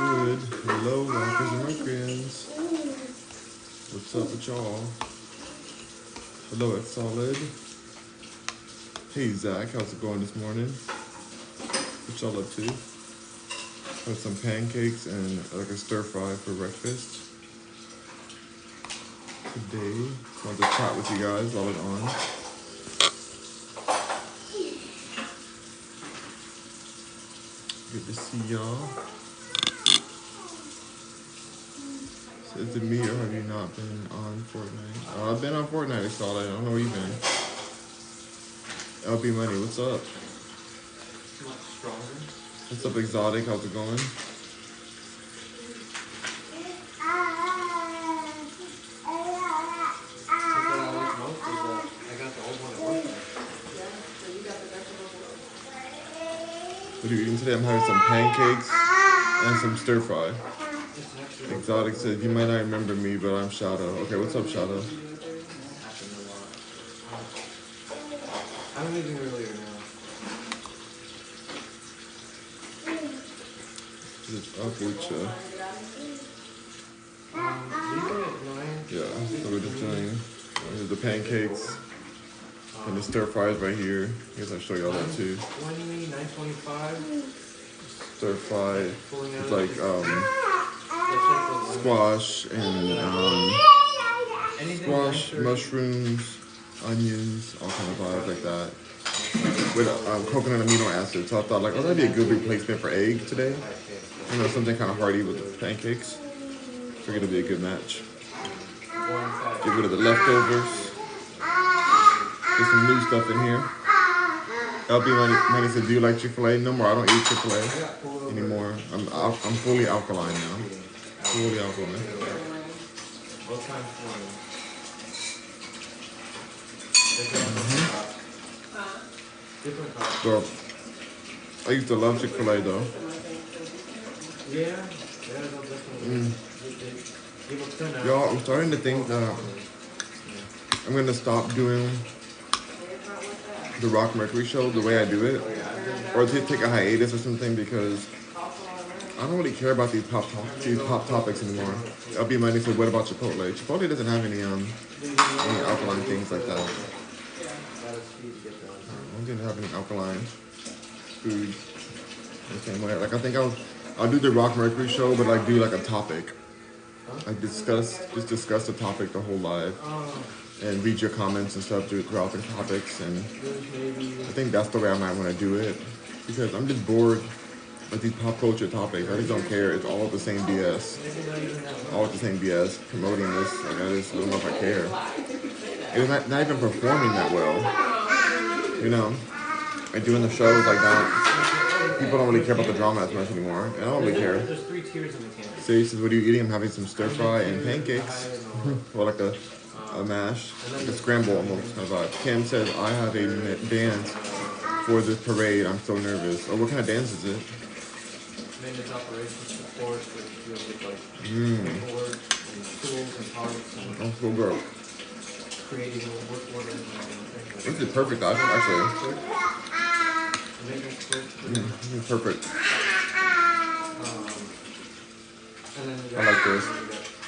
good? Hello, Rockers and Mercuryans. What's up with y'all? Hello, it's Solid. Hey, Zach, how's it going this morning? What y'all up to? Had some pancakes and like a stir fry for breakfast. Today, I want to chat with you guys while it's on. Good to see y'all. So is it me or have you not been on Fortnite? I've been on Fortnite, it's all I don't know where you've been. LB Money, what's up? Much stronger. What's up, Exotic? How's it going? What are you eating today? I'm having some pancakes and some stir fry. Exotic said, you might not remember me, but I'm Shadow. Okay, what's up, Shadow? I'm leaving earlier now. It's up with you. Leaving at 9? Yeah, so we're just doing the pancakes and the stir fries right here. I guess I'll show y'all that too. 9:25. Stir fry. It's like squash and squash, mushrooms, onions, all kind of vibes like that. With coconut amino acids. So I thought like, oh, that'd be a good replacement for egg today. You know, something kind of hearty with the pancakes. Figured it'd be a good match. Get rid of the leftovers. Get some new stuff in here. LB Money said, do you like Chick-fil-A? No more, I don't eat Chick-fil-A anymore. I'm fully alkaline now. Fully alkaline. So, I used to love Chick-fil-A though. Yeah. Y'all, I'm starting to think that I'm going to stop doing the Rock Mercury show the way I do it. Or take a hiatus or something because I don't really care about these pop topics anymore. LB Money said, what about Chipotle? Chipotle doesn't have any alkaline things like that. I don't think they have any alkaline food the same way. Like I think I'll do the Rock Mercury show, but like do like a topic. Like discuss the topic the whole live. And read your comments and stuff throughout the topics, and I think that's the way I might want to do it because I'm just bored with these pop culture topics. I just don't care. It's all the same BS. All the same BS. Promoting this, like I just don't know if I care. It's not even performing that well. You know, like doing the shows like that. People don't really care about the drama as much anymore, and I don't really care. There's 3 tiers in the can. So he says, what are you eating? I'm having some stir fry and pancakes, or like a mash, like a scramble almost kind of vibe. Cam says, I have a dance for this parade. I'm so nervous. Oh, what kind of dance is it? Maintenance operations support, which deals with like paperwork and tools and parts and Oh, cool girl. creating work orders and things like This is perfect, actually. maintenance work. This is perfect. And then I like this.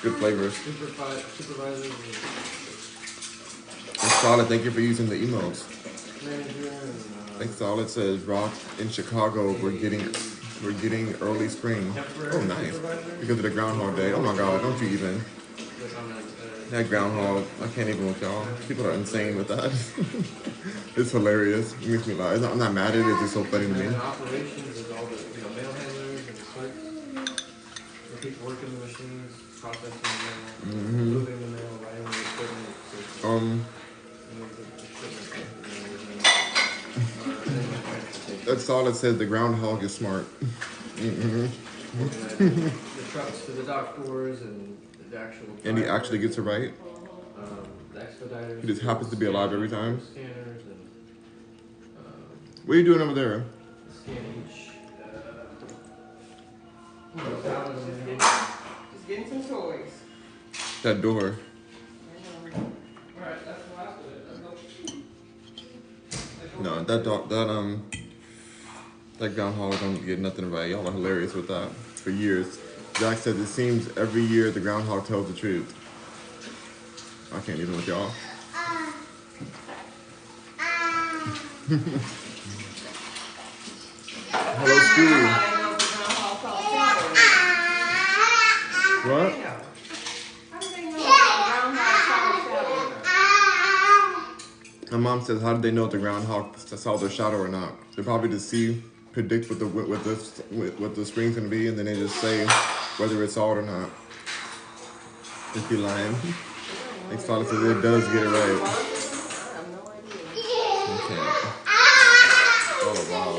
Good flavors. Supervisors And Solid, thank you for using the emotes. manager and Like Solid says, Rock in Chicago, we're getting early spring. Oh, nice. Because of the Groundhog Day. Oh my God, don't you even. That groundhog, I can't even with y'all. People are insane with that. It's hilarious. It makes me laugh. I'm not mad at it, it's just so funny to me. operations is all the mail handlers and clerks. The people working the machines, processing the mail, moving the mail, writing the equipment. That Solid says the groundhog is smart. The trucks to the dock doors and the actual. And he actually gets it right. The expediters. He just happens to be alive every time. Scanners and. What are you doing over there? Scan each. Just getting some toys. That door. Alright, that's the last of it. No, that groundhog don't get nothing right. Y'all are hilarious with that. for years. Zach says it seems every year the groundhog tells the truth. I can't even with y'all. Hello, Stewie. What? How do they know if the groundhog saw a shadow or not? My mom says, how did they know if the groundhog saw their shadow or not? They probably just predict what the spring's gonna be, and then they just say whether it saw it or not. If you're lying, like Solid says, it does get it right. I have no idea. Okay. Oh wow.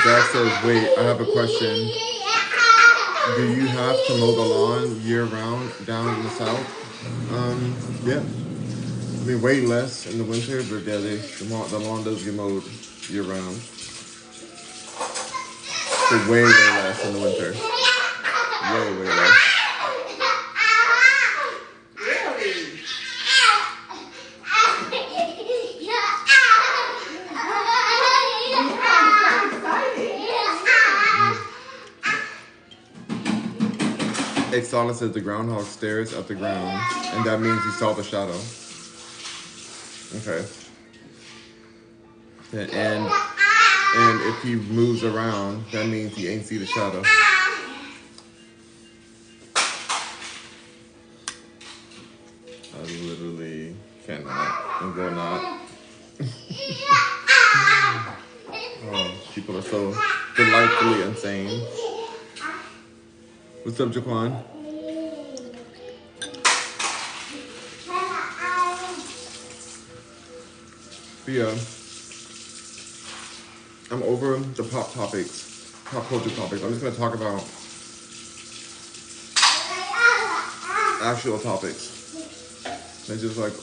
Dad says, wait, I have a question. Do you have to mow the lawn year round down in the south? Yeah. I mean, way less in the winter, but yeah, the lawn does get mowed year round. So way less in the winter. Way less. Exala says the groundhog stares at the ground, and that means he saw the shadow. Okay. And if he moves around, that means he ain't see the shadow. I literally cannot and will not. Oh, people are so delightfully insane. What's up, Jaquan? But yeah, I'm over the pop culture topics. I'm just gonna talk about actual topics. And just like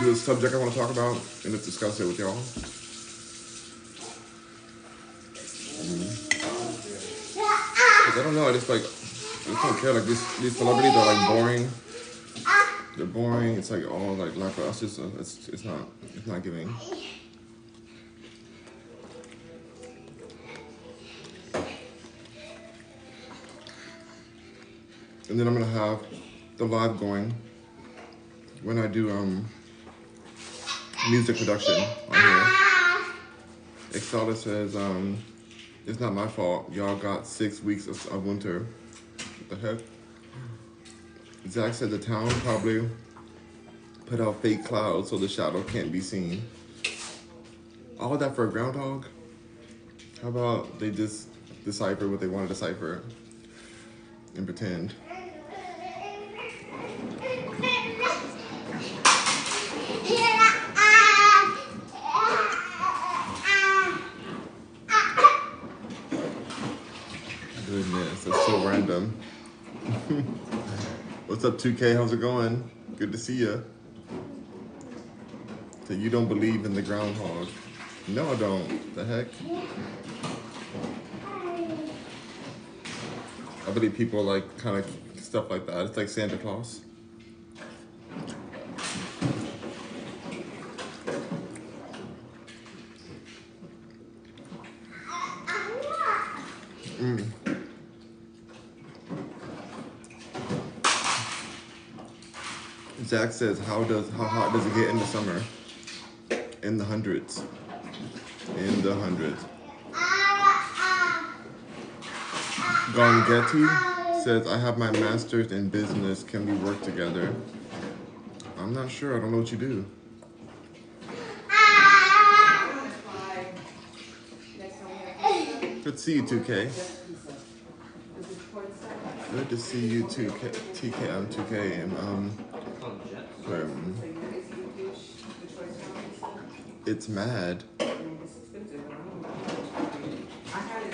do a subject I want to talk about and just discuss it with y'all. Cause I don't know, I just don't care. Like these celebrities are like boring. They're boring. It's like all like for us. It's not giving. And then I'm gonna have the live going when I do music production on here. Exalta says it's not my fault. Y'all got 6 weeks of winter. What the heck? Zach said the town probably put out fake clouds so the shadow can't be seen. All of that for a groundhog? How about they just decipher what they want to decipher and pretend? Goodness, that's so random. What's up, 2K? How's it going? Good to see you. So you don't believe in the groundhog? No, I don't. The heck? I believe people like kind of stuff like that. It's like Santa Claus. Zach says, how hot does it get in the summer? In the hundreds. In the hundreds. Gongetti says, I have my master's in business. Can we work together? I'm not sure. I don't know what you do. Good to see you, 2K. Good to see you, 2K. TK, 2K, and it's Mad.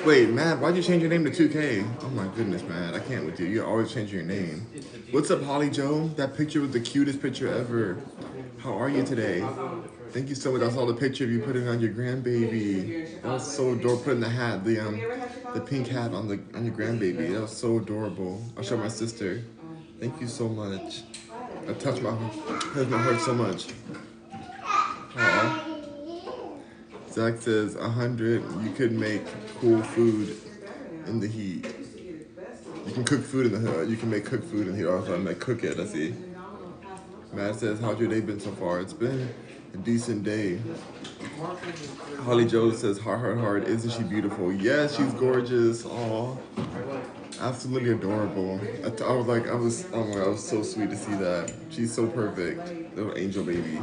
Wait, Mad, why'd you change your name to 2K? Oh my goodness, Mad, I can't with you. You're always changing your name. What's up, Holly Joe? That picture was the cutest picture ever. How are you today? Thank you so much. I saw the picture of you putting on your grandbaby. That was so adorable. Putting the hat, the pink hat on your grandbaby. That was so adorable. I'll show my sister. Thank you so much. I touched my heart so much. Aww. Zach says 100. You could make cool food in the heat. You can cook food in the hood. You can make cooked food in the heat. Also, like cook it. Let's see. Matt says, how's your day been so far? It's been a decent day. Holly Joe says, heart, heart, heart. Isn't she beautiful? Yes, she's gorgeous. Aw. Absolutely adorable. I was like, oh my God, it was so sweet to see that. She's so perfect. Little angel baby.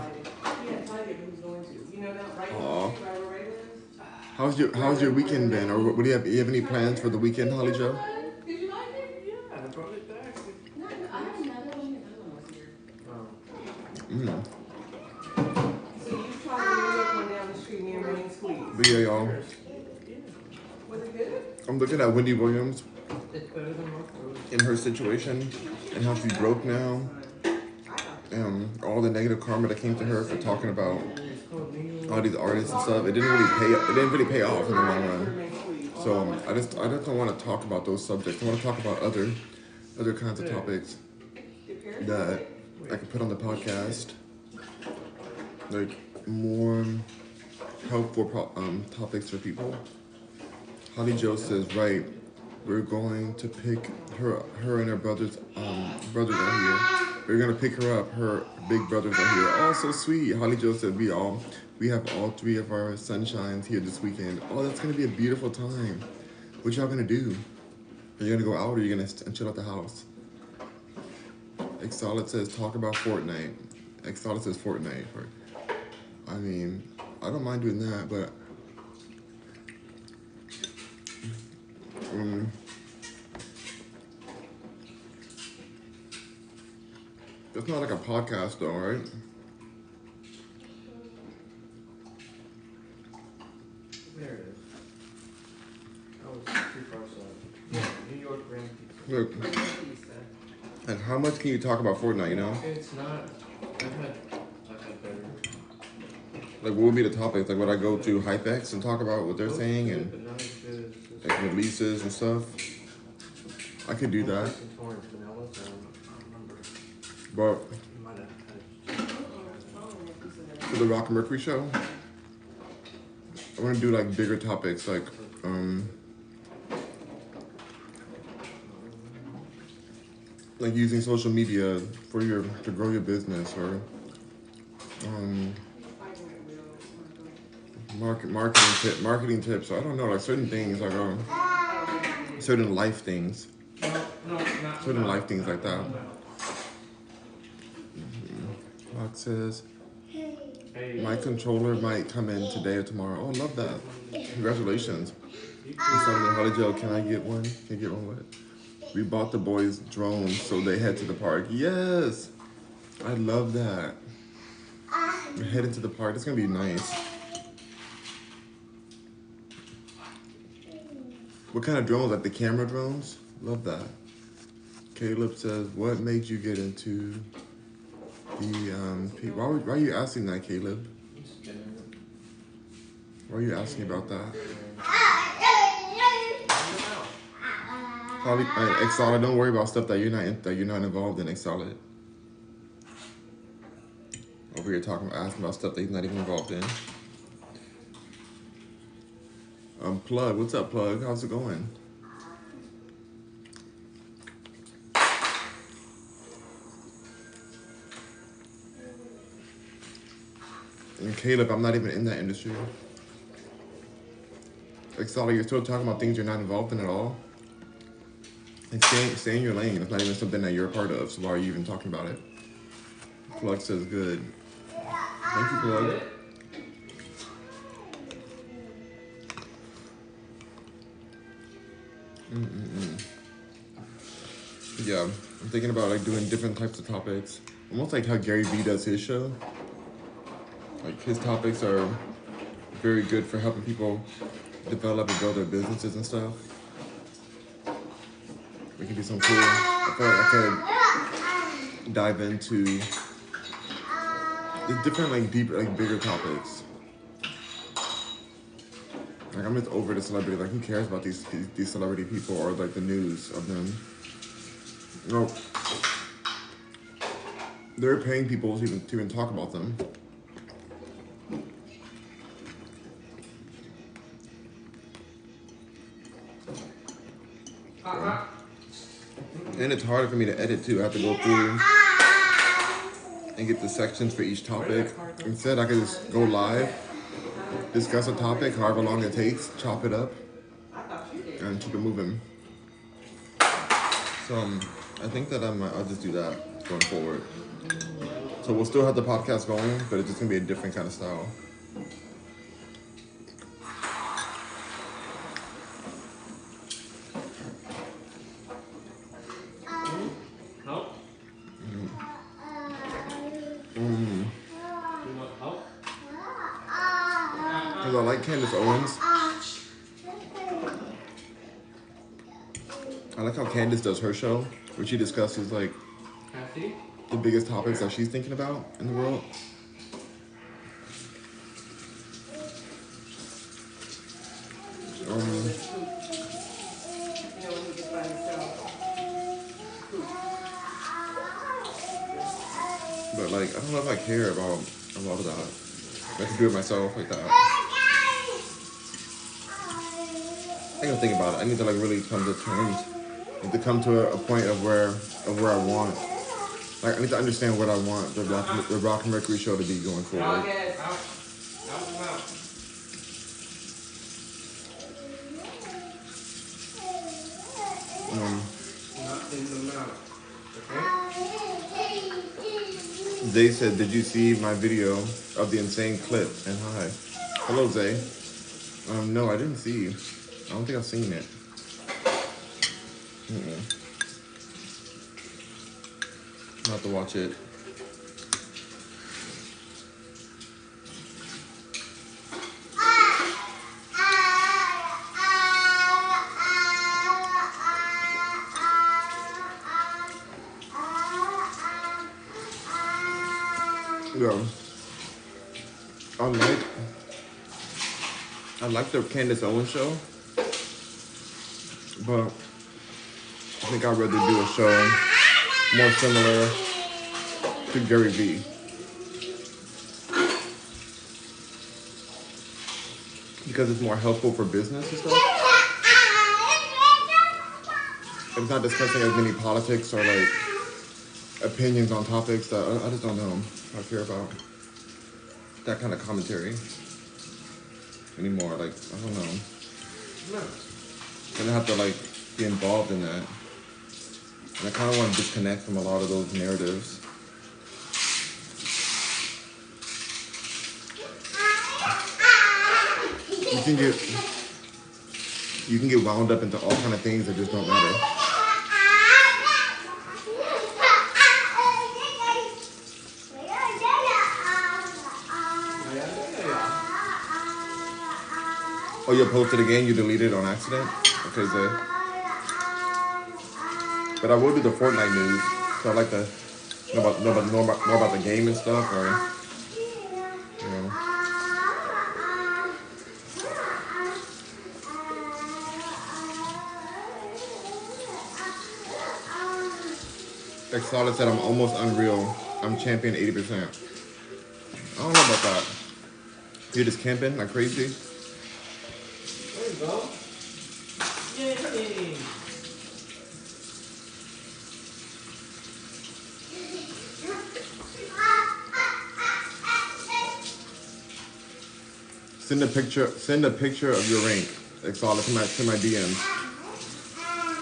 Aw. How's your weekend been? Or what do you have? You have any plans for the weekend, Holly Joe? Did you like it? Yeah, I brought it back. No, I had another one. Another one was here. Mm. So you tried the New York one down the street near Main Squeeze. But yeah, y'all. Was it good? I'm looking at Wendy Williams It's better than Mercury. in her situation and how she's broke now. And all the negative karma that came to her for talking about all these artists and stuff. It didn't really pay off in the long run. So I just don't want to talk about those subjects. I want to talk about other kinds of topics that I can put on the podcast, like more helpful topics for people. Holly Joe says, right, we're going to pick her and her brothers are here. We're gonna pick her up. Her big brothers are here. Oh, so sweet. Holly Joe said we have all three of our sunshines here this weekend. Oh, that's gonna be a beautiful time. What y'all gonna do? Are you gonna go out or are you gonna chill at the house? Exolid says talk about Fortnite. Exolid says Fortnite. I mean, I don't mind doing that, but it's not like a podcast though, right? There it is. I was too far south. Yeah, New York Grand Pizza. Look, and how much can you talk about Fortnite, you know? It's not. I've had better. Like, what would be the topics? Like, would I go to HypeX and talk about what they're saying and But not as good as like releases and stuff? I could do that, Orange vanilla, so I don't remember. but You might have had it. for the Rock and Mercury show, I want to do like bigger topics, like using social media to grow your business, or marketing tips. I don't know, like certain things, like certain life things, certain life things like that. Rock says my controller might come in today or tomorrow. Oh, love that! Congratulations. Holly Joe, can I get one? Can I get one what? We bought the boys drones so they head to the park. Yes! I love that. We're heading to the park. It's gonna be nice. What kind of drones? Like the camera drones? Love that. Caleb says, what made you get into the why are you asking that, Caleb? Why are you asking about that? Holly, Exolid, don't worry about stuff that you're not involved in. Exolid. Over here asking about stuff that he's not even involved in. Plug, what's up, Plug? How's it going? And Caleb, I'm not even in that industry. Exolid, you're still talking about things you're not involved in at all. Like stay in your lane. It's not even something that you're a part of, so why are you even talking about it? Plug says good. Thank you, Plug. Yeah, I'm thinking about like doing different types of topics. Almost like how Gary Vee does his show. Like his topics are very good for helping people develop and build their businesses and stuff. We can do some cool. I feel like I could dive into the different, like deeper, like bigger topics. Like I'm just over the celebrity. Like who cares about these celebrity people or like the news of them? No, they're paying people to even talk about them. And it's harder for me to edit too. I have to go through and get the sections for each topic. Instead, I could just go live, discuss a topic, however long it takes, chop it up, and keep it moving. So I think that I'll just do that going forward. So we'll still have the podcast going, but it's just gonna be a different kind of style. Help? You want help? Because I like Candace Owens. I like how Candace does her show, where she discusses like Kathy? the biggest topics that she's thinking about in the world. You know, when he gets by himself. But like, I don't know if I care about a lot of that. I can do it myself like that. I gotta think about it. I need to like really come to terms. I need to come to a point of where I want. Like I need to understand what I want the Rock and Mercury show to be going forward. Out. Out. Not in the mouth. Okay? They said, did you see my video of the insane clip? And hi. Hello, Zay. No, I didn't see. I don't think I've seen it. I'll have to watch it. Yeah. I like the Candace Owens show, but I think I'd rather do a show more similar to Gary Vee. Because it's more helpful for business and stuff. It's not discussing as many politics or like opinions on topics that I just don't know. I care about that kind of commentary anymore. Like, I don't know. I have to like be involved in that. And I kind of want to disconnect from a lot of those narratives. You can get wound up into all kind of things that just don't matter. Oh, you'll post it again? You deleted it on accident? Okay, Zay. But I will do the Fortnite news. So I like to know more about the game and stuff, or, you know. Exotic said I'm almost unreal. I'm champion 80%. I don't know about that. You're just camping like crazy? There you go. Yay! Send a picture of your rank. Exotic to my DMs.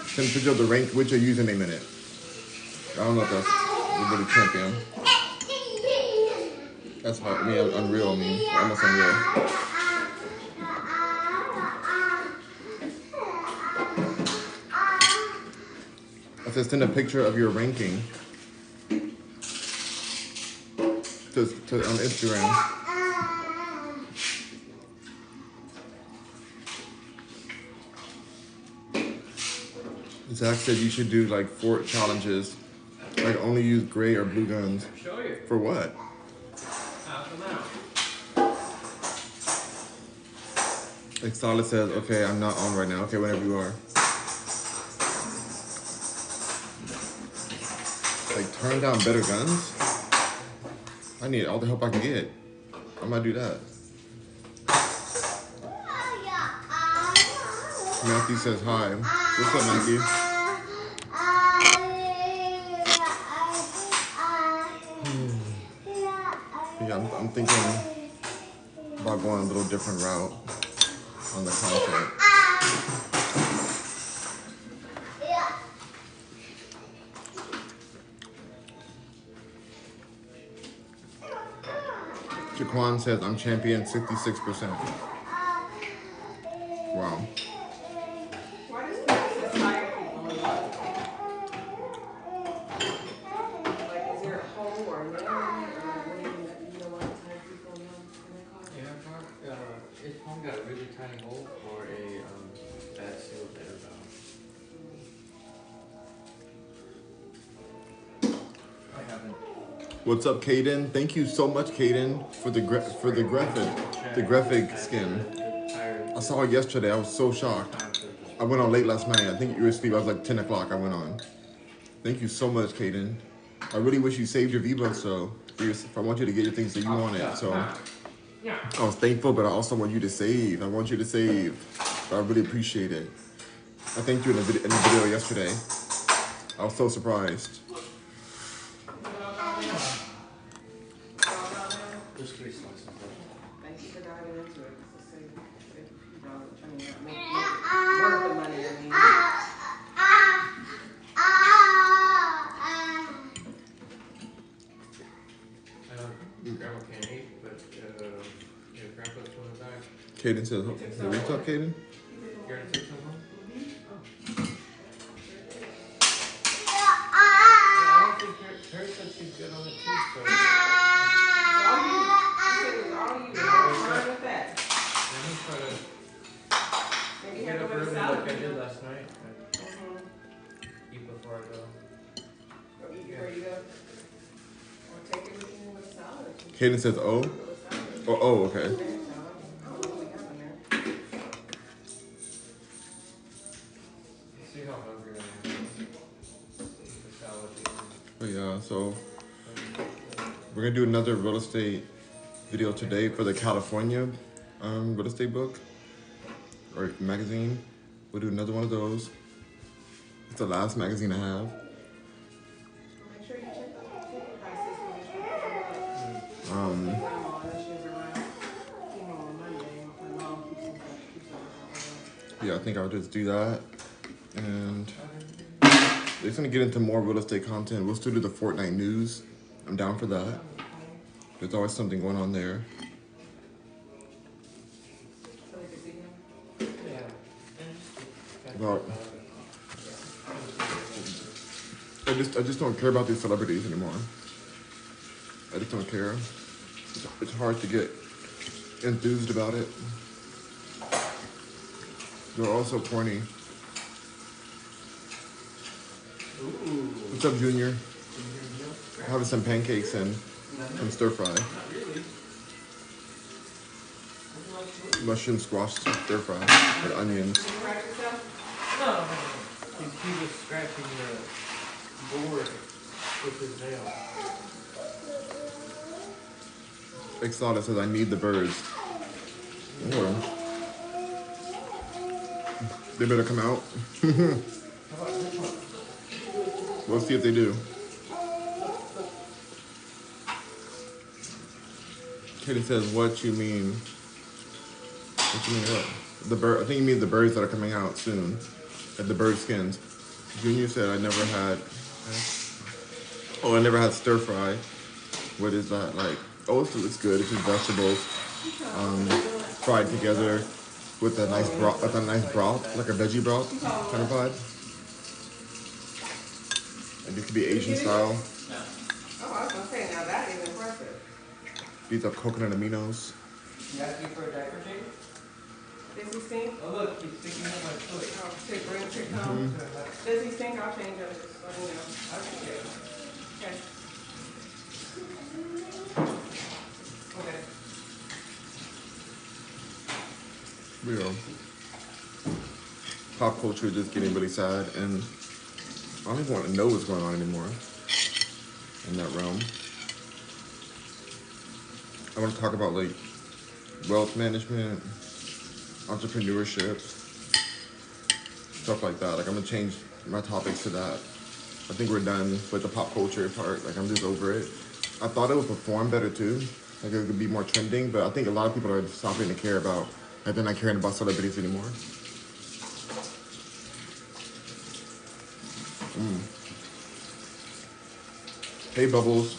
Send a picture of the rank with your username in it. I don't know if that's really champion. That's hard. I mean, unreal. I mean, almost unreal. I said send a picture of your ranking to on Instagram. Zach said you should do like fort challenges, like only use gray or blue guns. Show you. For what? Out the mouth. Exotic says, okay, I'm not on right now. Okay, whenever you are. Like turn down better guns? I need all the help I can get. I might do that. Matthew says hi. What's up, Matthew? thinking about going a little different route on the content. Jaquan says, I'm champion 66%. Wow. Why does people inspire people? Like, is there a hole or a nail in it? Or what do you know what type people know in that car? Yeah, it's probably got a really tiny hole or a bad seal there valve. I haven't. What's up, Caden? Thank you so much, Caden, for the graphic skin. I saw it yesterday. I was so shocked. I went on late last night. I think you were asleep. I was like 10 o'clock. I went on. Thank you so much, Caden. I really wish you saved your V-Bucks, so if I want you to get your things that you wanted. So I was thankful, but I also want you to save. I want you to save. I really appreciate it. I thanked you in the video yesterday. I was so surprised. Just 3 slices. Thank you for diving into it. It's a safe, make worth the money. Grandma can't eat, but Grandpa's coming back. Caden says, "Hey, what's up, Caden?" You already took some home? I don't think her said she's good on the tooth, so. All you with that. Let me try to Maybe get have up a early salad. like I did last night. Eat before I go. Or eat before you go. Or take everything with a salad. Caden says, "Oh, okay." See how hungry I am. The salad. But yeah, so we're gonna do another real estate video today for the California real estate book or magazine. We'll do another one of those. It's the last magazine I have. Make sure you check the ticket prices for the trip. Yeah, I think I'll just do that. And we're just gonna get into more real estate content. We'll still do the Fortnite news. I'm down for that. There's always something going on there. About, I just don't care about these celebrities anymore. I just don't care. It's hard to get enthused about it. They're all so corny. What's up, Junior? Having some pancakes and some stir fry. Mushroom squash stir fry with onions. No, he was scratching the board with his nail. Exotic says, I need the birds. Or, they better come out. We'll see if they do. Katie says, what you mean? What you mean what? The bird, I think you mean the birds that are coming out soon. Like the bird skins. Junior said I never had stir fry. What is that like? Oh, it's good. It's just vegetables fried together with a nice broth, like a veggie broth kind of vibe. And it could be Asian style. Oh, I was gonna say, now that is impressive. These are coconut aminos. You asking for a diaper change? Does he stink? Oh look, he's sticking up my foot. Oh, bring it home. Does he stink? I'll change it. Let me know. Okay. Okay. You know, pop culture is just getting really sad, and I don't even want to know what's going on anymore in that realm. I want to talk about like wealth management, entrepreneurship, stuff like that. Like I'm gonna change my topics to that. I think we're done with the pop culture part. Like I'm just over it. I thought it would perform better too, Like it could be more trending, but I think a lot of people are stopping to care about, like they're not caring about celebrities anymore. Hey Bubbles.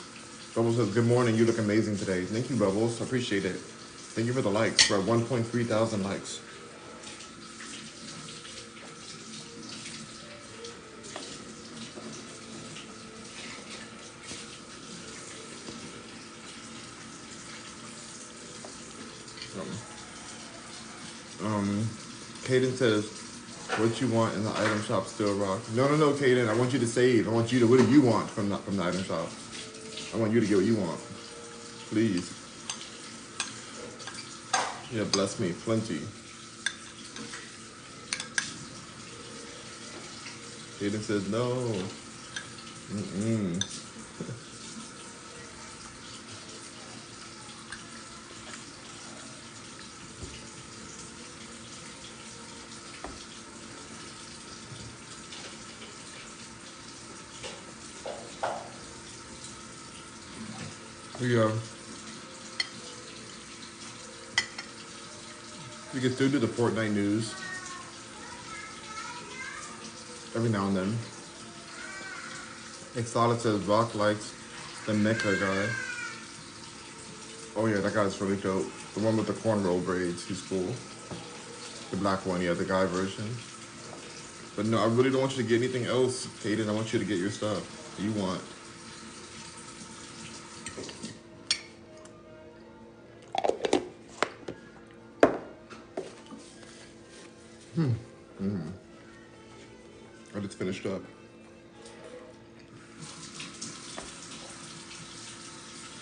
Bubbles says, good morning, you look amazing today. Thank you, Bubbles. I appreciate it. Thank you for the likes. We're at 1.3 thousand likes. Kaden says, what you want in the item shop still rock. No, Kaden. I want you to save. I want you to, what do you want from the item shop? I want you to get what you want. Please. Yeah, bless me. Plenty. Kaden says, no. Mm-mm. Yeah. You can still do the Fortnite news every now and then. Exotic says Rock likes the Mecha guy. Oh yeah, that guy's really dope. The one with the cornrow braids, he's cool. The black one, yeah, the guy version. But no, I really don't want you to get anything else, Kaden. I want you to get your stuff that you want. I just finished up.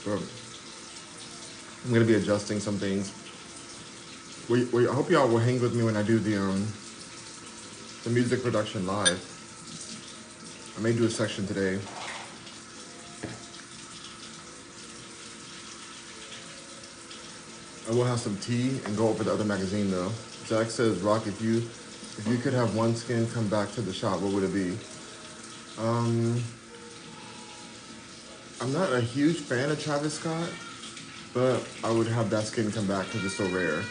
But I'm gonna be adjusting some things. I hope y'all will hang with me when I do the music production live. I may do a section today. I will have some tea and go over the other magazine though. Jack says, Rock, if you could have one skin come back to the shop, what would it be? I'm not a huge fan of Travis Scott, but I would have that skin come back because it's so rare.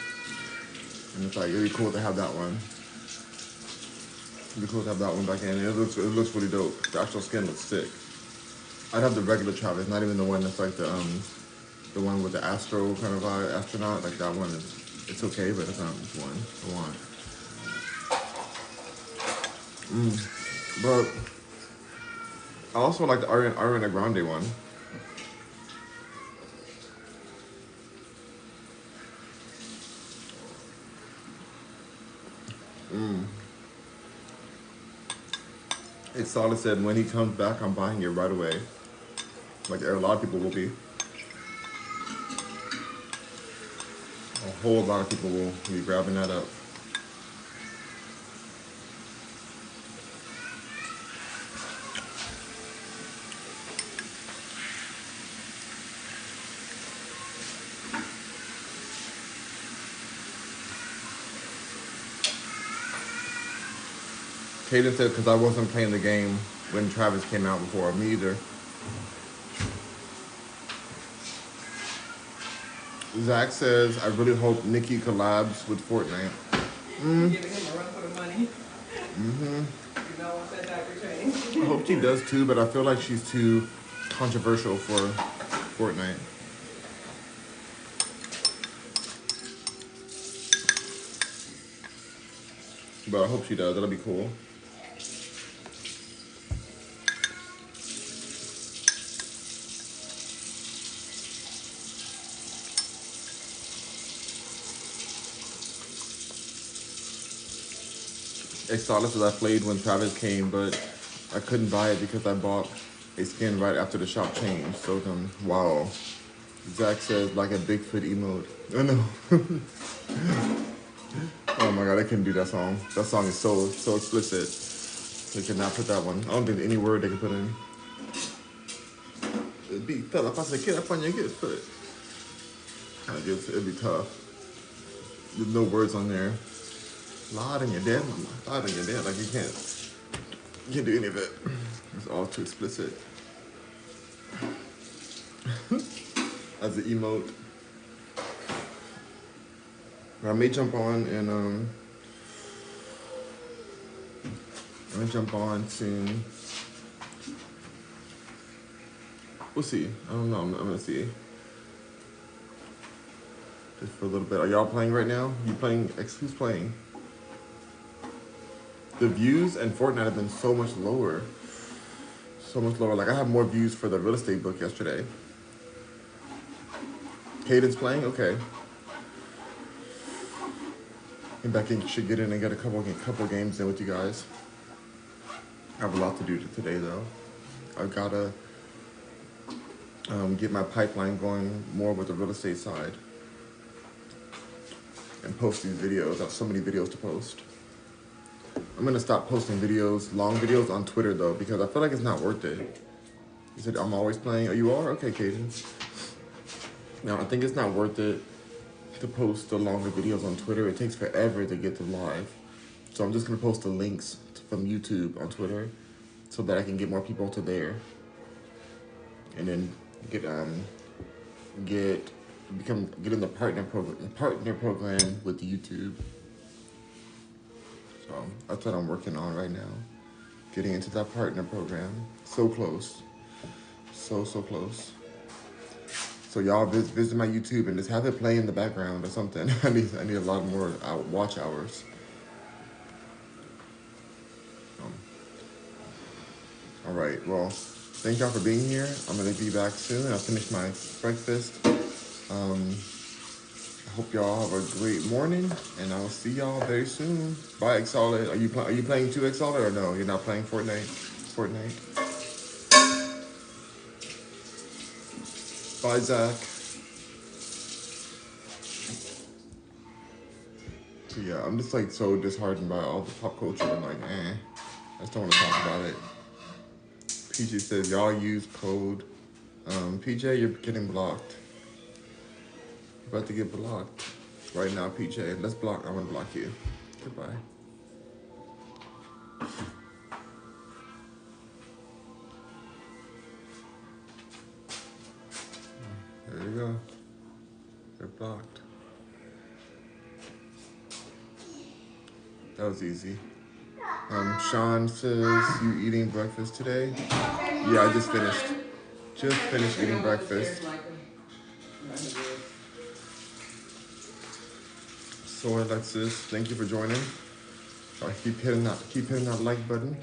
And it's like, it'd be cool to have that one. It'd be cool to have that one back in. It looks really dope. The actual skin looks sick. I'd have the regular Travis, not even the one that's like the one with the astro kind of vibe, astronaut. Like that one it's okay, but it's not the one I want. But I also like the Ariana Grande one. It's solid said when he comes back, I'm buying it right away. Like a lot of people will be. A whole lot of people will be grabbing that up. Kaden said, because I wasn't playing the game when Travis came out before. Me either. Zach says, I really hope Nicki collabs with Fortnite. Giving him a run for the money. You know what that diaper change. I hope she does too, but I feel like she's too controversial for Fortnite. But I hope she does. That'll be cool. Exotic says I played when Travis came, but I couldn't buy it because I bought a skin right after the shop changed. So then, wow. Zach says like a Bigfoot emote. Oh no. Oh my god, I couldn't do that song. That song is so explicit. They could not put that one. I don't think any word they could put in. It'd be fella pasa get up on your good foot. I guess it'd be tough. There's no words on there. Lard in your dead mama. Lard in your dead. Like you can't do any of it. It's all too explicit. as an emote. But I may jump on and I'm gonna jump on soon. We'll see. I don't know. I'm gonna see. Just for a little bit. Are y'all playing right now? You playing? Who's playing? The views and Fortnite have been so much lower. So much lower. Like I have more views for the real estate book yesterday. Caden's playing? Okay. And Becky should get in and get a couple games in with you guys. I have a lot to do today though. I've gotta get my pipeline going more with the real estate side. And post these videos. I have so many videos to post. I'm gonna stop posting videos, long videos on Twitter though, because I feel like it's not worth it. You said I'm always playing. Oh, you are? Okay, Caden. Now, I think it's not worth it to post the longer videos on Twitter. It takes forever to get them live. So I'm just gonna post the links from YouTube on Twitter so that I can get more people to there. And then get in the partner program with YouTube. So that's what I'm working on right now. Getting into that partner program. So close. So close. So y'all visit my YouTube and just have it play in the background or something. I need a lot more watch hours. All right, well, thank y'all for being here. I'm gonna be back soon. I'll finish my breakfast. I hope y'all have a great morning, and I'll see y'all very soon. Bye, Exalted. Are you playing 2 Exalted or no? You're not playing Fortnite? Bye, Zach. So yeah, I'm just like so disheartened by all the pop culture. I'm like, I just don't want to talk about it. PJ says y'all use code. PJ, you're getting blocked. You're about to get blocked right now, PJ. Let's block. I'm gonna block you. Goodbye. There you go. They're blocked. That was easy. Sean says, you eating breakfast today? Yeah, I just finished. Just finished eating breakfast. So Alexis, thank you for joining. Keep hitting that like button.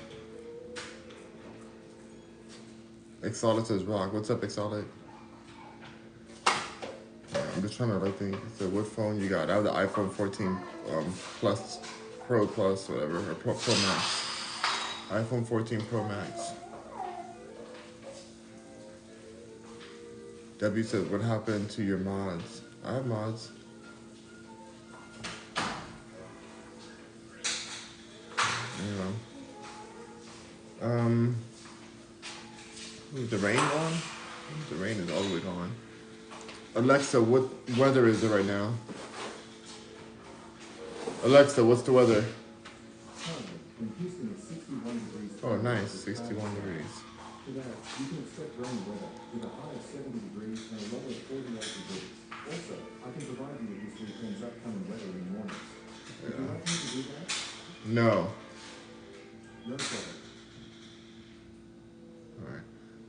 Exalted says rock. What's up, Exalted? I'm just trying to like think. So what phone you got? I have the iPhone 14 Plus, Pro Plus, whatever, or Pro Max. iPhone 14 Pro Max. W says, what happened to your mods? I have mods. You know. Is the rain gone? The rain is all the way gone. Alexa, what weather is it right now? Alexa, what's the weather? In Houston, it's 61 degrees. Oh, nice, 61 degrees. You can expect rainy weather with a high of 70 degrees and a low of 48 degrees. Also, I can provide you with this weekend's upcoming weather in the mornings. Would you like me to do that? No. No problem.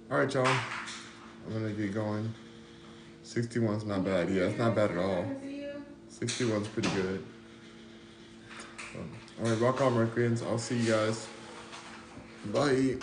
All right, y'all. I'm gonna get going. 61's not bad. Yeah, it's not bad at all. 61's pretty good. All right, rock on, Mercuryans. I'll see you guys. Bye.